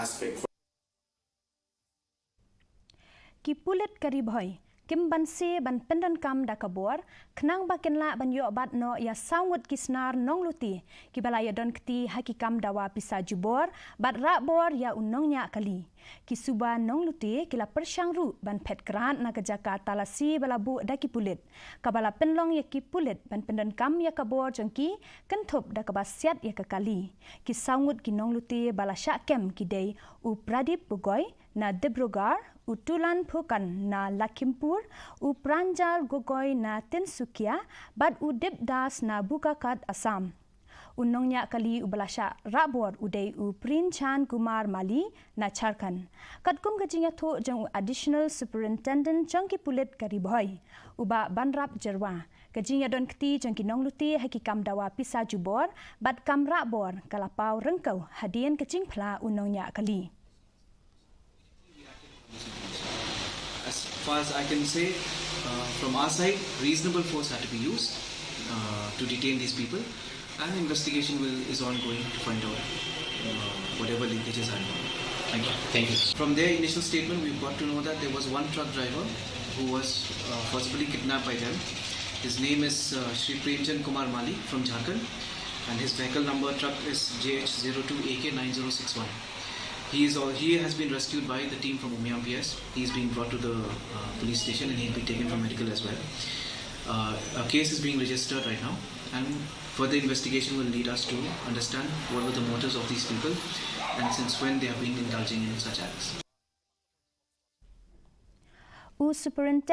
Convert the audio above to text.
aspect. Ki Pulit kari Bhoi, Kim ban se ban Pyndonkam da kabor, Knang bakin la ban yo bat no ya sangut ki Snar Nonglute, ki balaya don kti hakikam dawa pisa jubor, bat rakbor ya unongnya kali. Ki suba Nonglute kila persyang ru ban pet grant na kejaka talasi balabu da ki Pulit. Kabala penlong ya ki Pulit ban Pyndonkam ya kabor jengki, kentup da kabasiat ya kekali. Ki sangut ki Nonglute bala syakem ki day u Pradip Bhoi na Dibrugarh, Utulan Phukan na Lakhimpur, Pranjal Gogoi na Tinsukia, Bad Udip Das na Bukakat Assam. Unongnya kali ubalasha rabor udai Princhan Kumar Mali na Jharkhand. Katkum kajinya tho jang additional superintendent Jongki Pulit kari Bhoi. Uba banrap jerwa. Kajinya don kti jangki Nonglute hakikam dawa pisa jubor, bad kam rabor kalapau rengkau hadian kecing pla unongnya kali. As far as I can say, from our side, reasonable force had to be used to detain these people, and investigation is ongoing to find out whatever linkages are involved. Thank you. Thank you. From their initial statement, we've got to know that there was one truck driver who was possibly kidnapped by them. His name is Shri Princhan Kumar Mali from Jharkhand, and his vehicle number truck is JH02AK9061. He has been rescued by the team from Umiam PS. He's being brought to the police station and he'll be taken for medical as well. A case is being registered right now, and further investigation will lead us to understand what were the motives of these people and since when they have been indulging in such acts. Superintendent